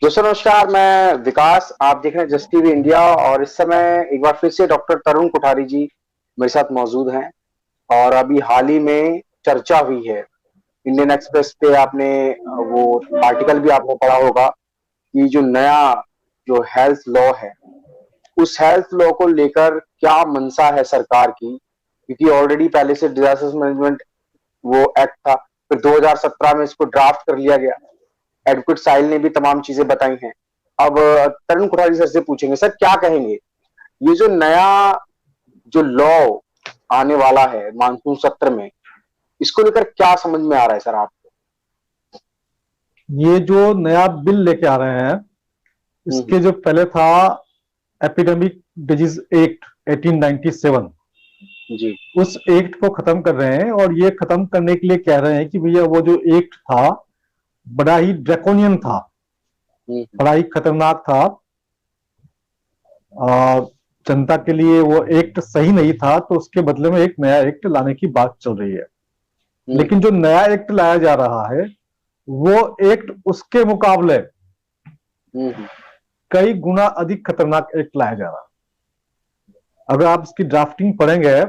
दोस्तों नमस्कार, मैं विकास। आप देख रहे हैं जस्ट टीवी इंडिया और इस समय एक बार फिर से डॉक्टर तरुण कोठारी जी मेरे साथ मौजूद हैं। और अभी हाल ही में चर्चा हुई है इंडियन एक्सप्रेस पे। आपने वो आर्टिकल भी आपने पढ़ा होगा कि जो नया जो हेल्थ लॉ है, उस हेल्थ लॉ को लेकर क्या मंशा है सरकार की, क्योंकि ऑलरेडी पहले से डिजास्टर मैनेजमेंट वो एक्ट था, फिर 2017 में इसको ड्राफ्ट कर लिया गया। एडवोकेट साहिल ने भी तमाम चीजें बताई हैं। अब तरुण कोठारी सर से पूछेंगे, सर क्या कहेंगे ये जो नया जो लॉ आने वाला है मानसून सत्र में, इसको लेकर क्या समझ में आ रहा है सर आपको? ये जो नया बिल लेके आ रहे हैं, इसके जो पहले था एपिडेमिक डिजीज एक्ट 1897, जी। उस एक्ट को खत्म कर रहे हैं। और ये खत्म करने के लिए कह रहे हैं कि भैया वो जो एक्ट था बड़ा ही ड्रैकोनियन था, बड़ा ही खतरनाक था। जनता के लिए वो एक्ट सही नहीं था, तो उसके बदले में एक नया एक्ट लाने की बात चल रही है। लेकिन जो नया एक्ट लाया जा रहा है वो एक्ट उसके मुकाबले कई गुना अधिक खतरनाक एक्ट लाया जा रहा है। अगर आप इसकी ड्राफ्टिंग पढ़ेंगे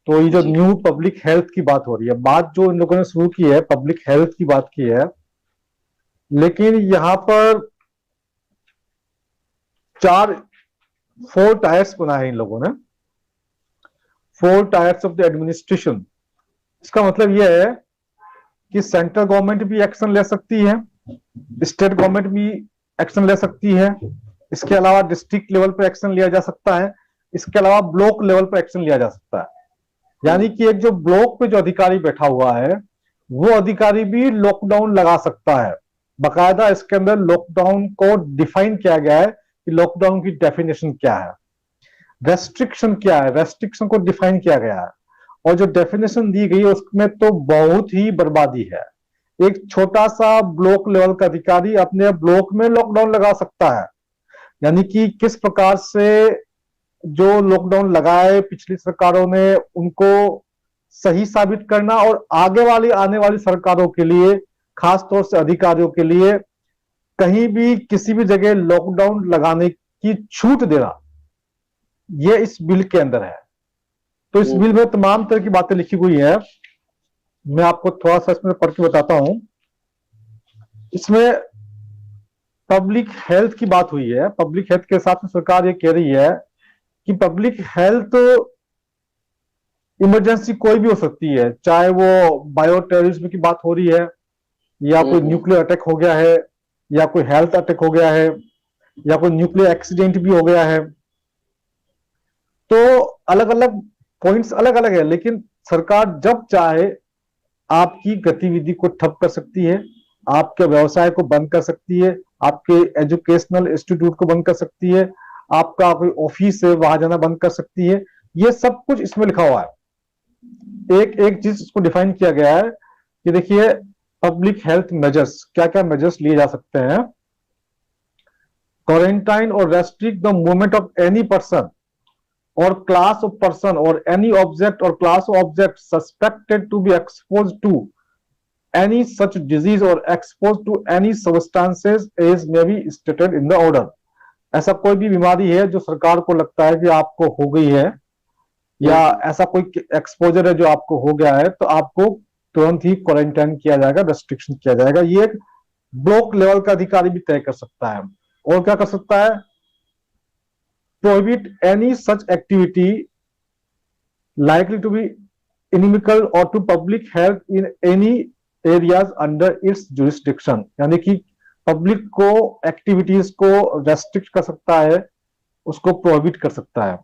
तो ये जो जी। न्यू पब्लिक हेल्थ की बात हो रही है, बात जो इन लोगों ने शुरू की है पब्लिक हेल्थ की बात की है, लेकिन यहां पर चार फोर टायर्स बनाए इन लोगों ने, four tyres of the administration. इसका मतलब यह है कि सेंट्रल गवर्नमेंट भी एक्शन ले सकती है, स्टेट गवर्नमेंट भी एक्शन ले सकती है, इसके अलावा डिस्ट्रिक्ट लेवल पर एक्शन लिया जा सकता है, इसके अलावा ब्लॉक लेवल पर एक्शन लिया जा सकता है। यानी कि एक जो ब्लॉक पे जो अधिकारी बैठा हुआ है वो अधिकारी भी लॉकडाउन लगा सकता है। बाकायदा इसके अंदर लॉकडाउन को डिफाइन किया गया है कि लॉकडाउन की डेफिनेशन क्या है, रेस्ट्रिक्शन क्या है, रेस्ट्रिक्शन को डिफाइन किया गया है। और जो डेफिनेशन दी गई है उसमें तो बहुत ही बर्बादी है। एक छोटा सा ब्लॉक लेवल का अधिकारी अपने ब्लॉक में लॉकडाउन लगा सकता है। यानी कि किस प्रकार से जो लॉकडाउन लगाए पिछली सरकारों ने उनको सही साबित करना, और आगे वाली आने वाली सरकारों के लिए, खास तौर से अधिकारियों के लिए, कहीं भी किसी भी जगह लॉकडाउन लगाने की छूट देना, ये इस बिल के अंदर है। तो इस बिल में तमाम तरह की बातें लिखी हुई है। मैं आपको थोड़ा सा इसमें पढ़ के बताता हूं। इसमें पब्लिक हेल्थ की बात हुई है। पब्लिक हेल्थ के साथ में सरकार ये कह रही है कि पब्लिक हेल्थ इमरजेंसी कोई भी हो सकती है, चाहे वो बायो टेररिज्म की बात हो रही है, या कोई न्यूक्लियर अटैक हो गया है, या कोई हेल्थ अटैक हो गया है, या कोई न्यूक्लियर एक्सीडेंट भी हो गया है। तो अलग अलग पॉइंट्स अलग अलग है, लेकिन सरकार जब चाहे आपकी गतिविधि को ठप कर सकती है, आपके व्यवसाय को बंद कर सकती है, आपके एजुकेशनल इंस्टीट्यूट को बंद कर सकती है, आपका कोई ऑफिस है वहां जाना बंद कर सकती है। ये सब कुछ इसमें लिखा हुआ है। एक एक चीज इसको डिफाइन किया गया है कि देखिए पब्लिक हेल्थ मेजर्स, क्या क्या मेजर्स लिए जा सकते हैं। क्वारंटाइन और restrict the movement of any person or class of person or any object or class of object suspected to be exposed to any such disease or exposed to any substances as may be stated in the order। ऐसा कोई भी बीमारी है जो सरकार को लगता है कि आपको हो गई है, या ऐसा कोई एक्सपोजर है जो आपको हो गया है, तो आपको तुरंत ही क्वारंटाइन किया जाएगा, रेस्ट्रिक्शन किया जाएगा। ये एक ब्लॉक लेवल का अधिकारी भी तय कर सकता है। और क्या कर सकता है, prohibit any such activity likely to be inimical or to public health in any areas under its jurisdiction। यानी कि पब्लिक को एक्टिविटीज को रेस्ट्रिक्ट कर सकता है, उसको प्रोहिबिट कर सकता है।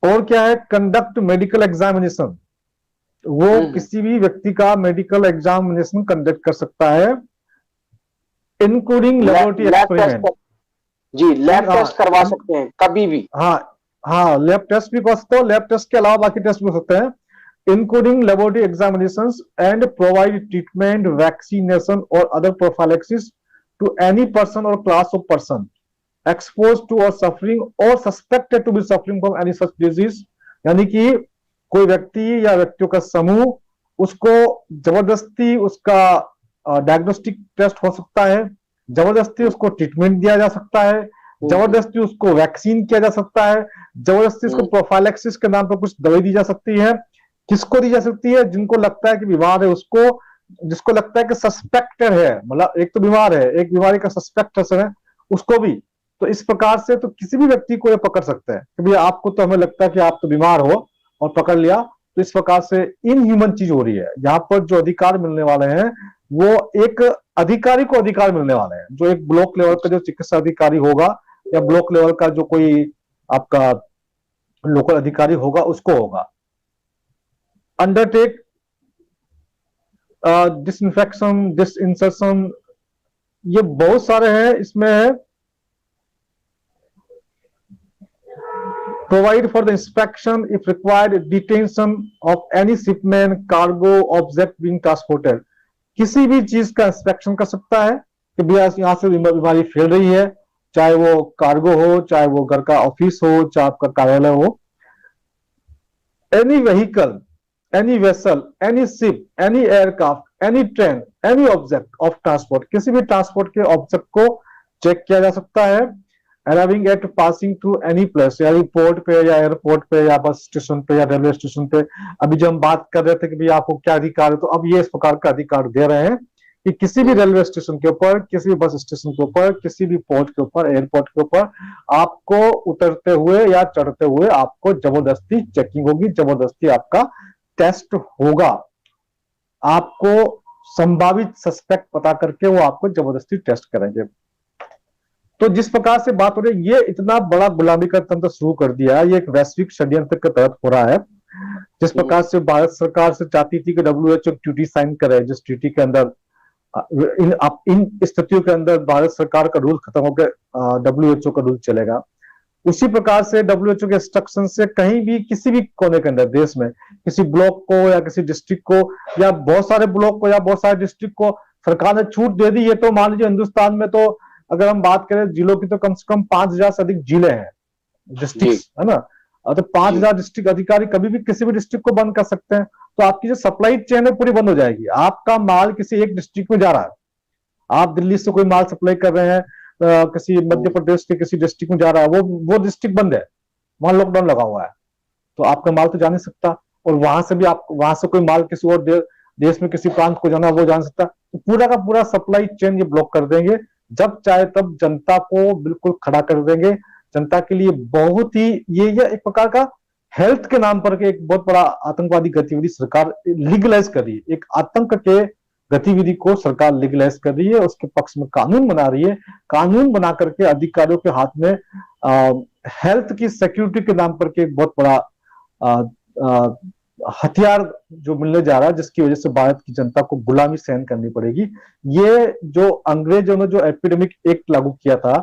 और क्या है, कंडक्ट मेडिकल एग्जामिनेशन, वो किसी भी व्यक्ति का मेडिकल एग्जामिनेशन कंडक्ट कर सकता है, इंक्लूडिंग लेबोरेटरी एक्सपेरिमेंट। जी, लैब टेस्ट करवा सकते हैं कभी भी। हाँ, हाँ, लैब टेस्ट भी कर सकते हो, लैब टेस्ट के अलावा बाकी टेस्ट भी हो सकते हैं, including laboratory examinations and provide treatment, vaccination और other prophylaxis to any person और class of person expose to और सफरिंग और suspected to be suffering from any such disease. यानी कि कोई व्यक्ति या व्यक्तियों का समूह उसको जबरदस्ती उसका डायग्नोस्टिक टेस्ट हो सकता है, जबरदस्ती उसको ट्रीटमेंट दिया जा सकता है, जबरदस्ती उसको वैक्सीन किया जा सकता है, जबरदस्ती उसको प्रोफाइलैक्सिस के नाम पर कुछ दवाई दी जा सकती है। किसको दी जा सकती है? जिनको लगता है कि बीमार है उसको, जिसको लगता है कि सस्पेक्टेड है, मतलब एक तो बीमार है, एक बीमारी का सस्पेक्ट है, उसको भी। तो इस प्रकार से तो किसी भी व्यक्ति को ये पकड़ सकता है कि भाई आपको तो हमें लगता है कि आप तो बीमार हो और पकड़ लिया। तो इस प्रकार से इनह्यूमन चीज हो रही है। यहाँ पर जो अधिकार मिलने वाले हैं वो एक अधिकारी को अधिकार मिलने वाले हैं, जो एक ब्लॉक लेवल का जो चिकित्सा अधिकारी होगा या ब्लॉक लेवल का जो कोई आपका लोकल अधिकारी होगा उसको होगा। अंडरटेक डिसइंफेक्शन, डिसइंसर्शन, ये बहुत सारे हैं। इसमें है provide for the inspection if required, detention of any shipment, cargo, object being transported। किसी भी चीज का इंस्पेक्शन कर सकता है कि भैया यहां से बीमारी फैल रही है, चाहे वो कार्गो हो, चाहे वो घर का ऑफिस हो, चाहे आपका कार्यालय हो। Any vehicle, any vessel, any ship, any aircraft, any train, any object of transport, किसी भी ट्रांसपोर्ट के ऑब्जेक्ट को चेक किया जा सकता है। Arriving at passing through any place, या पोर्ट पे या एयरपोर्ट पे या बस स्टेशन पे या रेलवे स्टेशन पे। अभी जो हम बात कर रहे थे कि भैया आपको क्या अधिकार है, तो अब ये इस प्रकार का अधिकार दे रहे हैं कि किसी भी रेलवे स्टेशन के ऊपर, किसी भी बस स्टेशन के ऊपर, किसी भी पोर्ट के ऊपर, एयरपोर्ट के ऊपर आपको उतरते हुए या चढ़ते हुए आपको जबरदस्ती चेकिंग होगी, जबरदस्ती आपका टेस्ट होगा। आपको संभावित सस्पेक्ट पता करके वो आपको जबरदस्ती टेस्ट करेंगे। तो जिस प्रकार से बात हो रही है, ये इतना बड़ा गुलामी का तंत्र शुरू कर दिया है, ये एक वैश्विक षड्यंत्र के तहत हो रहा है। जिस प्रकार से भारत सरकार से चाहती थी कि WHO ट्रीटी साइन करे, जिस ट्रीटी के अंदर इन स्थितियों के अंदर भारत सरकार का रूल खत्म होकर WHO का रूल चलेगा। उसी प्रकार से WHO के इंस्ट्रक्शन से कहीं भी किसी भी कोने के अंदर देश में किसी ब्लॉक को या किसी डिस्ट्रिक्ट को या बहुत सारे ब्लॉक को या बहुत सारे डिस्ट्रिक्ट को सरकार ने छूट दे दी है। तो मान लीजिए हिंदुस्तान में तो अगर हम बात करें जिलों की, तो कम से कम 5,000 से अधिक जिले हैं, डिस्ट्रिक्ट है ना। तो 5,000 डिस्ट्रिक्ट अधिकारी कभी भी किसी भी डिस्ट्रिक्ट को बंद कर सकते हैं। तो आपकी जो सप्लाई चेन है पूरी बंद हो जाएगी। आपका माल किसी एक डिस्ट्रिक्ट में जा रहा है, आप दिल्ली से कोई माल सप्लाई कर रहे हैं किसी मध्य प्रदेश के किसी डिस्ट्रिक्ट में जा रहा है, वो डिस्ट्रिक्ट बंद है, वहां लॉकडाउन लगा हुआ है, तो आपका माल तो जा नहीं सकता। और वहां से भी आप, वहां से कोई माल किसी और देश में किसी प्रांत को जाना, वो जा नहीं सकता। तो पूरा का पूरा सप्लाई चेन ये ब्लॉक कर देंगे। जब चाहे तब जनता को बिल्कुल खड़ा कर देंगे। जनता के लिए बहुत ही ये एक प्रकार का हेल्थ के नाम पर के एक बहुत बड़ा आतंकवादी गतिविधि सरकार लीगलाइज कर रही है। एक आतंक के गतिविधि को सरकार लीगलाइज कर रही है, उसके पक्ष में कानून बना रही है। कानून बना करके अधिकारियों के हाथ में हेल्थ की सिक्योरिटी के नाम पर के एक बहुत बड़ा हथियार जो मिलने जा रहा है, जिसकी वजह से भारत की जनता को गुलामी सहन करनी पड़ेगी। ये जो अंग्रेजों ने जो एपिडेमिक एक्ट लागू किया था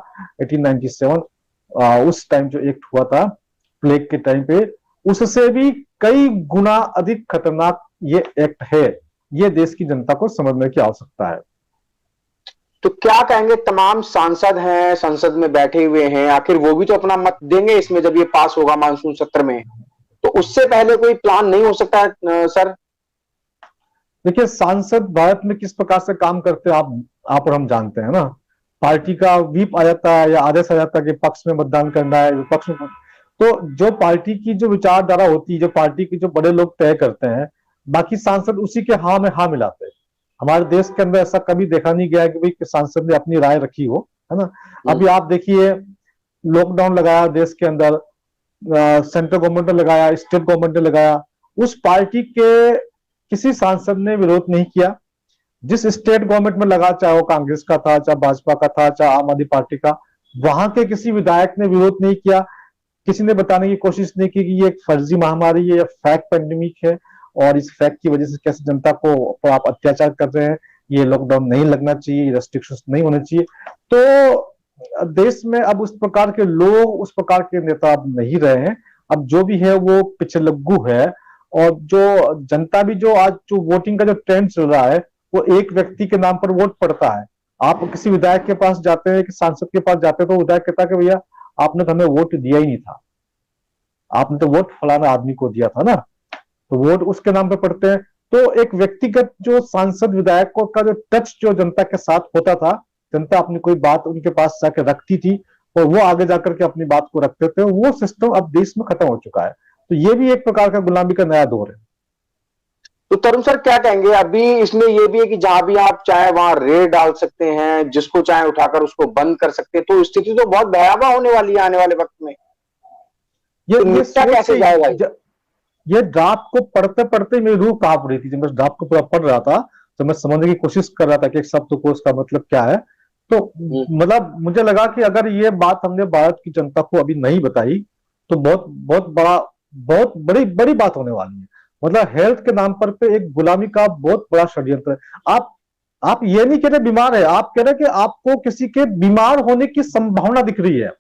1897, उस टाइम जो एक्ट हुआ था प्लेग के टाइम पे, उससे भी कई गुना अधिक खतरनाक ये एक्ट है। ये देश की जनता को समझने की आवश्यकता है। तो क्या कहेंगे तमाम सांसद हैं, संसद में बैठे हुए हैं, आखिर वो भी तो अपना मत देंगे इसमें जब ये पास होगा मानसून सत्र में, तो उससे पहले कोई प्लान नहीं हो सकता सर? देखिए, सांसद भारत में किस प्रकार से काम करते हैं आप और हम जानते हैं ना। पार्टी का व्हीप आ जाता है या आदेश आ जाता है कि पक्ष में मतदान करना है, विपक्ष में। तो जो पार्टी की जो विचारधारा होती है, जो पार्टी के जो बड़े लोग तय करते हैं, बाकी सांसद उसी के हाँ में हाँ मिलाते हैं। हमारे देश के अंदर ऐसा कभी देखा नहीं गया है कि भाई सांसद ने अपनी राय रखी हो, है ना। अभी आप देखिए, लॉकडाउन लगाया देश के अंदर, सेंट्रल गवर्नमेंट ने लगाया, स्टेट गवर्नमेंट ने लगाया, उस पार्टी के किसी सांसद ने विरोध नहीं किया। जिस स्टेट गवर्नमेंट में लगा, चाहे वो कांग्रेस का था, चाहे भाजपा का था, चाहे आम आदमी पार्टी का, वहां के किसी विधायक ने विरोध नहीं किया। किसी ने बताने की कोशिश नहीं की कि ये एक फर्जी महामारी है या फेक पेंडेमिक है, और इस फैक्ट की वजह से कैसे जनता को आप अत्याचार कर रहे हैं, ये लॉकडाउन नहीं लगना चाहिए, रेस्ट्रिक्शंस नहीं होने चाहिए। तो देश में अब उस प्रकार के लोग, उस प्रकार के नेता अब नहीं रहे हैं। अब जो भी है वो पिछलग्गू है। और जो जनता भी, जो आज जो वोटिंग का जो ट्रेंड चल रहा है, वो एक व्यक्ति के नाम पर वोट पड़ता है। आप किसी विधायक के पास जाते हैं, कि सांसद के पास जाते हैं, तो विधायक कहता है कि भैया आपने तो हमें वोट दिया ही नहीं था, आपने तो वोट फलाना आदमी को दिया था ना। तो वोट उसके नाम पे पड़ते हैं। तो एक व्यक्तिगत जो सांसद विधायकों का जो टच जो जनता के साथ होता था, जनता अपनी कोई बात उनके पास जाकर रखती थी और वो आगे जाकर के अपनी बात को रखते थे, वो सिस्टम अब देश में खत्म हो चुका है। तो ये भी एक प्रकार का गुलामी का नया दौर है। तो तरुण सर क्या कहेंगे, अभी इसमें ये भी है कि जहां भी आप चाहे वहां रेड डाल सकते हैं, जिसको चाहे उठाकर उसको बंद कर सकते हैं, तो स्थिति तो बहुत भयावह होने वाली है आने वाले वक्त में। तो ये निपटा कैसे जाएगा? ये ड्राफ्ट को पढ़ते पढ़ते मेरी रूह कांप रही थी। जब मैं ड्राफ्ट को पूरा पढ़ रहा था तो मैं समझने की कोशिश कर रहा था कि एक शब्द को उसका मतलब क्या है। तो मतलब मुझे लगा कि अगर ये बात हमने भारत की जनता को अभी नहीं बताई तो बहुत बहुत बड़ा, बहुत बड़ी बड़ी बात होने वाली है। मतलब हेल्थ के नाम पर पे एक गुलामी का बहुत बड़ा षड्यंत्र है। आप ये नहीं कह रहे बीमार है, आप कह रहे कि आपको किसी के बीमार होने की संभावना दिख रही है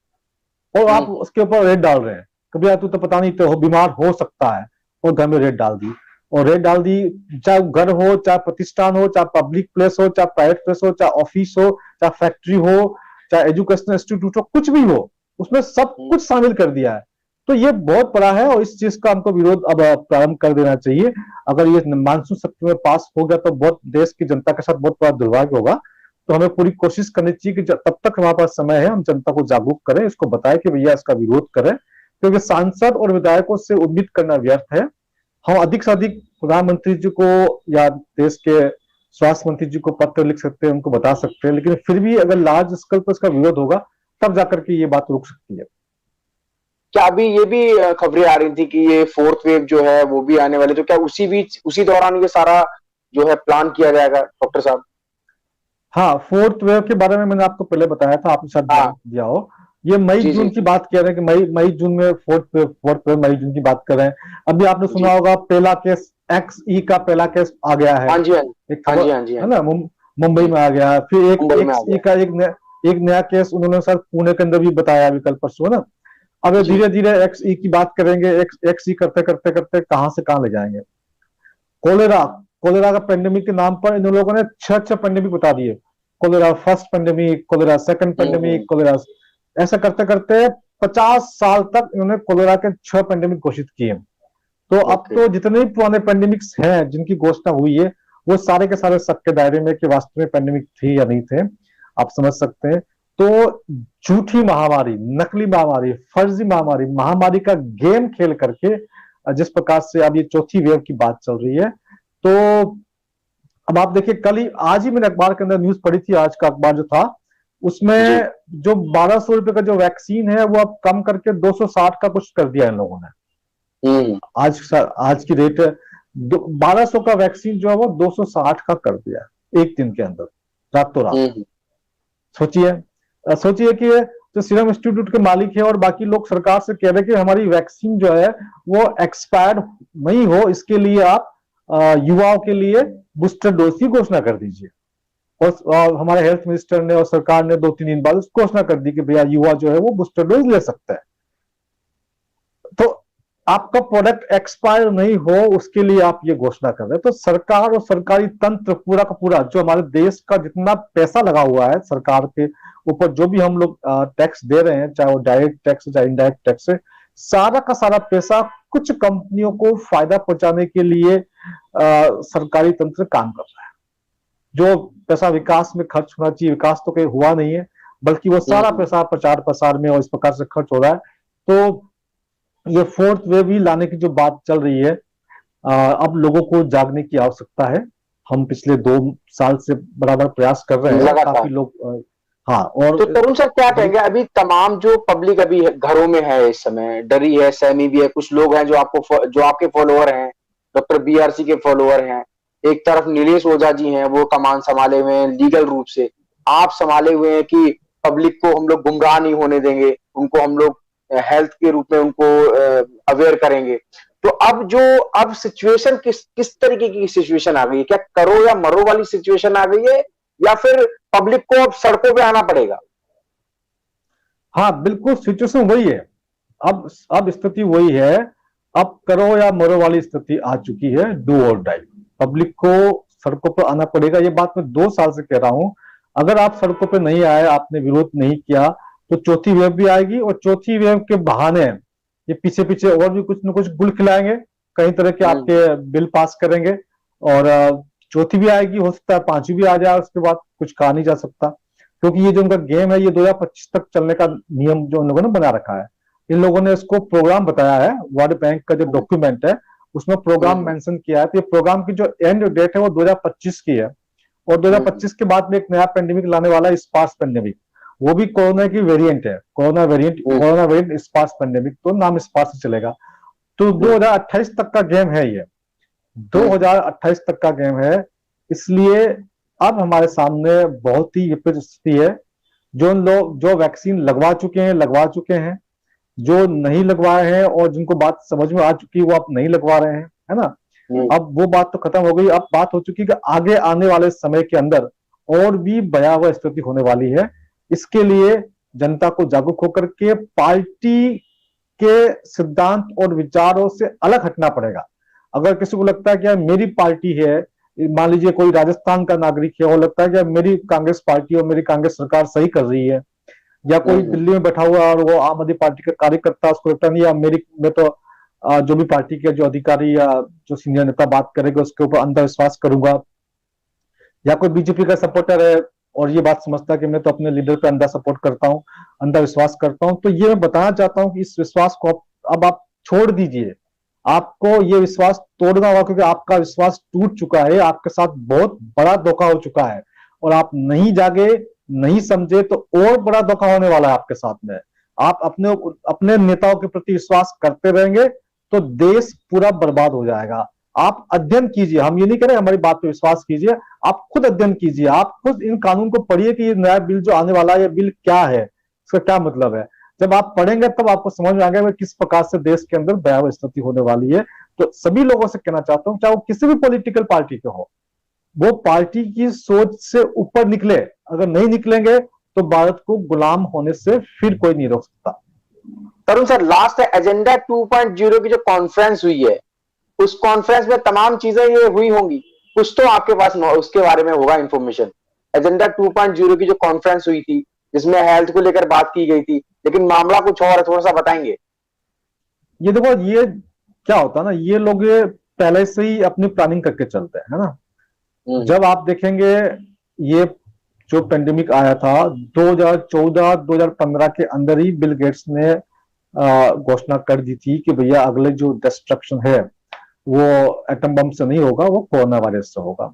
और आप उसके ऊपर रेड डाल रहे हैं। कभी तू तो पता नहीं तो बीमार हो सकता है और घर में रेड डाल दी। और रेड डाल दी, चाहे घर हो, चाहे प्रतिष्ठान हो, चाहे पब्लिक प्लेस हो, चाहे प्राइवेट प्लेस हो, चाहे ऑफिस हो, चाहे फैक्ट्री हो, चाहे एजुकेशनल इंस्टीट्यूट हो, कुछ भी हो, उसमें सब कुछ शामिल कर दिया है। तो ये बहुत बड़ा है और इस चीज का हमको विरोध अब प्रारंभ कर देना चाहिए। अगर ये मानसून सत्र में पास हो गया तो बहुत देश की जनता के साथ बहुत बड़ा दुर्भाग्य होगा। तो हमें पूरी कोशिश करनी चाहिए कि तब तक हमारे पास समय है हम जनता को जागरूक करें, इसको बताएं कि भैया इसका विरोध करें, क्योंकि सांसद और विधायकों से उम्मीद करना व्यर्थ है। हम अधिक से अधिक प्रधानमंत्री जी को या देश के स्वास्थ्य मंत्री जी को पत्र लिख सकते हैं, उनको बता सकते हैं, लेकिन फिर भी अगर लार्ज स्केल पर इसका विरोध होगा तब जाकर के ये बात रुक सकती है। क्या अभी ये भी खबरें आ रही थी कि ये फोर्थ वेव जो है वो भी आने वाली, तो क्या उसी बीच उसी दौरान ये सारा जो है प्लान किया जाएगा डॉक्टर साहब? हाँ, फोर्थ वेव के बारे में मैंने आपको पहले बताया था, आपने शायद ध्यान दिया हो। ये मई जी जून जी की बात कह रहे हैं कि मई जून में फोर्थ वेव मई जून की बात कर रहे हैं। अभी आपने सुना होगा पहला केस XE का पहला केस आ गया है। हाँ जी हाँ एक हाँ खबर जी हाँ जी है ना, मुंबई में आ गया। फिर एक मुंबई में आ XE गया का एक नया केस उन्होंने सर पुणे के अंदर भी बताया अभी कल परसों, है ना। अब जी। धीरे धीरे XE की बात करेंगे, XE करते करते करते कहां से कहां ले जाएंगे। कोलेरा कोलेरा का पेंडेमिक के नाम पर इन लोगों ने छह पेंडेमिक बता दिए। Cholera first pandemic, cholera second pandemic, cholera, ऐसा करते करते 50 साल तक इन्होंने कोलेरा के 6 पेंडेमिक घोषित किए। तो अब तो जितने भी पुराने पेंडेमिक्स हैं जिनकी घोषणा हुई है वो सारे के सारे शक के दायरे में कि वास्तव में पेंडेमिक थे या नहीं थे, आप समझ सकते हैं। तो झूठी महामारी, नकली महामारी, फर्जी महामारी, महामारी का गेम खेल करके जिस प्रकार से अब ये चौथी वेव की बात चल रही है, तो अब आप देखिए, आज ही मैंने अखबार के अंदर न्यूज पढ़ी थी, आज का अखबार जो था उसमें जो 1200 रुपए का जो वैक्सीन है वो अब कम करके 260 का कुछ कर दिया इन लोगों ने। आज की रेट 1200 का वैक्सीन जो है वो 260 का कर दिया एक दिन के अंदर, रातों रात। सोचिए कि जो सीरम इंस्टीट्यूट के मालिक है और बाकी लोग सरकार से कह रहे हैं कि हमारी वैक्सीन जो है वो एक्सपायर्ड नहीं हो, इसके लिए आप युवाओं के लिए बूस्टर डोज की घोषणा कर दीजिए। और हमारे हेल्थ मिनिस्टर ने और सरकार ने 2-3 दिन बाद घोषणा कर दी कि भैया युवा जो है वो बूस्टर डोज ले सकता है। तो आपका प्रोडक्ट एक्सपायर नहीं हो उसके लिए आप ये घोषणा कर रहे हैं। तो सरकार और सरकारी तंत्र पूरा का पूरा, जो हमारे देश का जितना पैसा लगा हुआ है सरकार के ऊपर, जो भी हम लोग टैक्स दे रहे हैं, चाहे वो डायरेक्ट टैक्स चाहे इनडायरेक्ट टैक्स है, सारा का सारा पैसा कुछ कंपनियों को फायदा पहुंचाने के लिए सरकारी तंत्र काम कर रहा है। जो पैसा विकास में खर्च होना चाहिए, विकास तो कहीं हुआ नहीं है, बल्कि वो सारा पैसा प्रचार प्रसार में और इस प्रकार से खर्च हो रहा है। तो ये फोर्थ वेव भी लाने की जो बात चल रही है, अब लोगों को जागने की आवश्यकता है। हम पिछले 2 साल से बराबर प्रयास कर रहे हैं, काफी लोग हाँ। और तो तरुण सर क्या कहेंगे, अभी तमाम जो पब्लिक अभी घरों में है, इस समय डरी है, सहमी भी है, कुछ लोग हैं जो आपके फॉलोअर हैं, डॉक्टर BRC के फॉलोअर हैं, एक तरफ नीलेश ओझा जी हैं, वो कमान संभाले हुए हैं लीगल रूप से, आप संभाले हुए हैं कि पब्लिक को हम लोग गुमराह नहीं होने देंगे, उनको हम लोग हेल्थ के रूप में उनको अवेयर करेंगे। तो अब सिचुएशन किस तरीके की सिचुएशन आ गई है? क्या करो या मरो वाली सिचुएशन आ गई है या फिर पब्लिक को अब सड़कों पे आना पड़ेगा? हाँ बिल्कुल, सिचुएशन वही है। अब स्थिति वही है, अब करो या मरो वाली स्थिति आ चुकी है। डू और डाई, पब्लिक को सड़कों पर आना पड़ेगा। ये बात मैं 2 साल से कह रहा हूं। अगर आप सड़कों पर नहीं आए, आपने विरोध नहीं किया, तो चौथी वेव भी आएगी और चौथी वेव के बहाने ये पीछे पीछे और भी कुछ न कुछ गुल खिलाएंगे, कई तरह के आपके बिल पास करेंगे और चौथी भी आएगी, हो सकता है पांचवी भी आ जाए, उसके बाद कुछ कहा नहीं जा सकता, क्योंकि ये जो उनका गेम है ये 2025 तक चलने का नियम जो उन लोगों ने बना रखा है। इन लोगों ने इसको प्रोग्राम बताया है, वर्ल्ड बैंक का जो डॉक्यूमेंट है उसमें प्रोग्राम मेंशन किया है। तो ये प्रोग्राम की जो एंड डेट है वो 2025 की है, और 2025 के बाद में एक नया पेंडेमिक लाने वाला है, स्पार्स पेंडेमिक। वो भी कोरोना की वेरिएंट है, कोरोना वेरिएंट स्पार्स पेंडेमिक, तो नाम स्पार्स चलेगा। तो 2028 तक का गेम है ये, 2028 तक का गेम है। इसलिए अब हमारे सामने बहुत ही विपरीत स्थिति है। जो लोग जो वैक्सीन लगवा चुके हैं, जो नहीं लगवाए हैं और जिनको बात समझ में आ चुकी है वो आप नहीं लगवा रहे हैं, है ना। अब वो बात तो खत्म हो गई, अब बात हो चुकी है कि आगे आने वाले समय के अंदर और भी भयावह स्थिति होने वाली है। इसके लिए जनता को जागरूक होकर के पार्टी के सिद्धांत और विचारों से अलग हटना पड़ेगा। अगर किसी को लगता है कि यार मेरी पार्टी है, मान लीजिए कोई राजस्थान का नागरिक है, वो लगता है कि मेरी कांग्रेस पार्टी और मेरी कांग्रेस सरकार सही कर रही है, या कोई दिल्ली में बैठा हुआ और वो आम आदमी पार्टी का कार्य करता है, उसको लगता नहीं यार मेरी मैं तो जो भी पार्टी के जो अधिकारी या जो सीनियर नेता बात करेगा उसके ऊपर अंधविश्वास करूंगा, या कोई बीजेपी का सपोर्टर है और ये बात समझता है कि मैं तो अपने लीडर पे अंधा सपोर्ट करता हूं, अंधा विश्वास करता हूं। तो ये मैं बताना चाहता हूं कि इस विश्वास को अब आप छोड़ दीजिए। आपको ये विश्वास तोड़ना होगा, क्योंकि आपका विश्वास टूट चुका है, आपके साथ बहुत बड़ा धोखा हो चुका है, और आप नहीं जागे, नहीं समझे तो और बड़ा धोखा होने वाला है आपके साथ में। आप अपने अपने नेताओं के प्रति विश्वास करते रहेंगे तो देश पूरा बर्बाद हो जाएगा। आप अध्ययन कीजिए, हम ये नहीं कह रहे हमारी बात पे विश्वास कीजिए, आप खुद अध्ययन कीजिए, आप खुद इन कानून को पढ़िए कि ये नया बिल जो आने वाला है, ये बिल क्या है, इसका क्या मतलब है। जब आप पढ़ेंगे तब आपको समझ में आ गया किस प्रकार से देश के अंदर भयावह स्थिति होने वाली है। तो सभी लोगों से कहना चाहता हूं, चाहे वो किसी भी पॉलिटिकल पार्टी के हो, वो पार्टी की सोच से ऊपर निकले। अगर नहीं निकलेंगे तो भारत को गुलाम होने से फिर कोई नहीं रोक सकता। तरुण सर, लास्ट एजेंडा 2.0 की जो कॉन्फ्रेंस हुई है, उस कॉन्फ्रेंस में तमाम चीजें ये हुई होंगी, कुछ तो आपके पास उसके बारे में होगा इंफॉर्मेशन। एजेंडा 2.0 की जो कॉन्फ्रेंस हुई थी जिसमें हेल्थ को लेकर बात की गई थी, लेकिन मामला कुछ और है, थोड़ा सा बताएंगे। ये देखो, ये क्या होता है ना, ये लोग ये पहले से ही अपनी प्लानिंग करके चलते हैं, है ना। जब आप देखेंगे ये जो पेंडेमिक आया था 2014-2015 के अंदर ही बिल गेट्स ने घोषणा कर दी थी कि भैया अगले जो डिस्ट्रक्शन है वो एटम बम से नहीं होगा, वो कोरोना वायरस से होगा।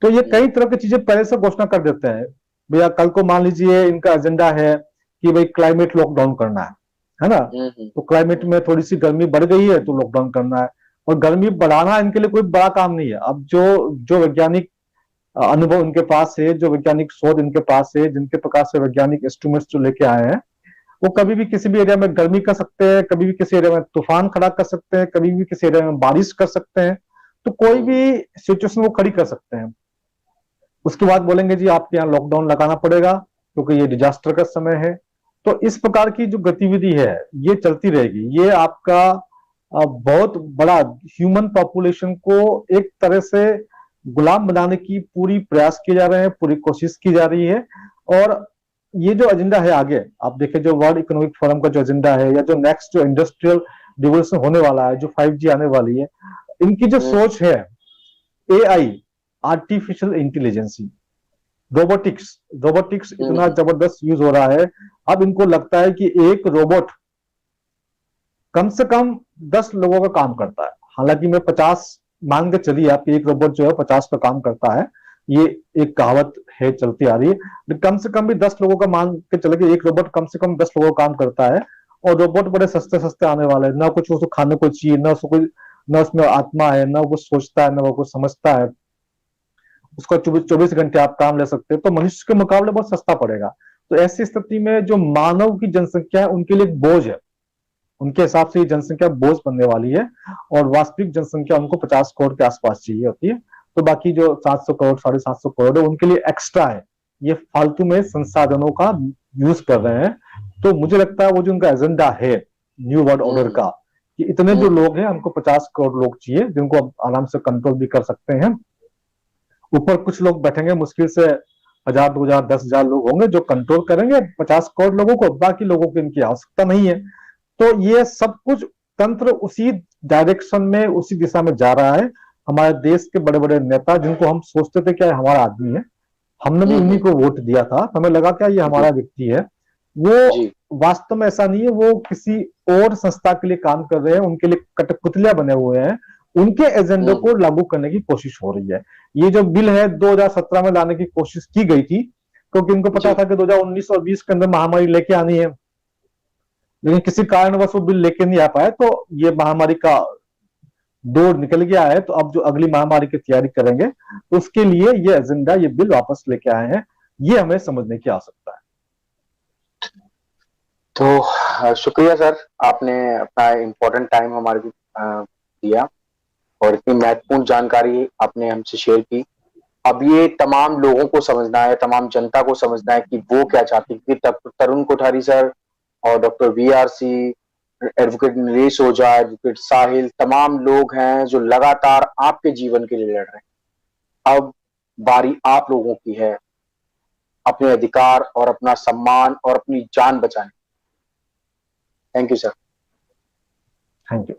तो ये कई तरह की चीजें पहले से घोषणा कर देते हैं। भैया कल को मान लीजिए इनका एजेंडा है कि भाई क्लाइमेट लॉकडाउन करना है ना। तो क्लाइमेट में थोड़ी सी गर्मी बढ़ गई है तो लॉकडाउन करना है, और गर्मी बढ़ाना इनके लिए कोई बड़ा काम नहीं है। अब जो वैज्ञानिक अनुभव इनके पास है, जो वैज्ञानिक शोध इनके पास है, जिनके प्रकार से वैज्ञानिक इंस्ट्रूमेंट्स जो लेके आए हैं, वो कभी भी किसी भी एरिया में गर्मी कर सकते हैं, कभी भी किसी एरिया में तूफान खड़ा कर सकते हैं, कभी भी किसी एरिया में बारिश कर सकते हैं। तो कोई भी सिचुएशन वो खड़ी कर सकते हैं। उसके बाद बोलेंगे जी आपके यहाँ लॉकडाउन लगाना पड़ेगा क्योंकि ये डिजास्टर का समय है। तो इस प्रकार की जो गतिविधि है ये चलती रहेगी। ये आपका बहुत बड़ा ह्यूमन पॉपुलेशन को एक तरह से गुलाम बनाने की पूरी प्रयास किए जा रहे हैं, पूरी कोशिश की जा रही है। और ये जो एजेंडा है आगे आप देखें, जो वर्ल्ड इकोनॉमिक फोरम का जो एजेंडा है, या जो नेक्स्ट जो इंडस्ट्रियल रिवोल्यूशन होने वाला है, जो 5G आने वाली है, इनकी जो सोच है AI, आर्टिफिशियल इंटेलिजेंसी, रोबोटिक्स इतना जबरदस्त यूज हो रहा है। अब इनको लगता है कि एक रोबोट कम से कम 10 लोगों का काम करता है। हालांकि मैं 50 मान के चलिए, आपकी एक रोबोट जो है 50 का काम करता है, ये एक कहावत है चलती आ रही है। कम से कम भी 10 लोगों का मान के चले कि एक रोबोट कम से कम 10 लोगों का काम करता है। और रोबोट बड़े सस्ते सस्ते आने वाले हैं, ना कुछ उसको खाने को चाहिए, ना उसको ना उसमें आत्मा है, ना वो कुछ सोचता है, ना वो कुछ समझता है। उसका 24 घंटे आप काम ले सकते हैं, तो मनुष्य के मुकाबले बहुत सस्ता पड़ेगा। तो ऐसी स्थिति में जो मानव की जनसंख्या है उनके लिए एक बोझ है। उनके हिसाब से ये जनसंख्या बोझ बनने वाली है, और वास्तविक जनसंख्या उनको 50 करोड़ के आसपास चाहिए होती है। तो बाकी जो 700 करोड़ 750 करोड़ है उनके लिए एक्स्ट्रा है, ये फालतू में संसाधनों का यूज कर रहे हैं। तो मुझे लगता है वो जो उनका एजेंडा है न्यू वर्ल्ड ऑर्डर का, कि इतने जो लोग हैं हमको 50 करोड़ लोग चाहिए जिनको अब आराम से कंट्रोल भी कर सकते हैं। ऊपर कुछ लोग बैठेंगे, मुश्किल से 1000 2000 10,000 लोग होंगे जो कंट्रोल करेंगे 50 करोड़ लोगों को, बाकी लोगों की इनकी आवश्यकता नहीं है। तो ये सब कुछ तंत्र उसी डायरेक्शन में, उसी दिशा में जा रहा है। हमारे देश के बड़े बड़े नेता जिनको हम सोचते थे क्या हमारा आदमी है, हमने भी उन्हीं को वोट दिया था, हमें लगा क्या ये हमारा जी व्यक्ति है, वो जी वास्तव में ऐसा नहीं है, वो किसी और संस्था के लिए काम कर रहे हैं, उनके लिए कठपुतलियां बने हुए हैं, उनके एजेंडे को लागू करने की कोशिश हो रही है। ये जो बिल है 2017 में लाने की कोशिश की गई थी, क्योंकि उनको पता जी। था कि 2019 और 20 के अंदर महामारी लेके आनी है, लेकिन किसी कारणवश वो बिल लेके नहीं आ पाए, तो ये महामारी का दौर निकल गया है, तो अब जो अगली महामारी की तैयारी करेंगे, तो उसके लिए ये एजेंडा, ये बिल वापस लेके आए हैं, ये हमें समझने की आवश्यकता है। तो शुक्रिया सर, आपने अपना इम्पोर्टेंट टाइम हमारे को दिया और इतनी महत्वपूर्ण जानकारी आपने हमसे शेयर की। अब ये तमाम लोगों को समझना है, तमाम जनता को समझना है कि वो क्या चाहती है, कि तरुण कोठारी सर और डॉक्टर VRC, एडवोकेट नरेश ओझा, एडवोकेट साहिल, तमाम लोग हैं जो लगातार आपके जीवन के लिए लड़ रहे हैं। अब बारी आप लोगों की है अपने अधिकार और अपना सम्मान और अपनी जान बचाने। Thank you sir. Thank you.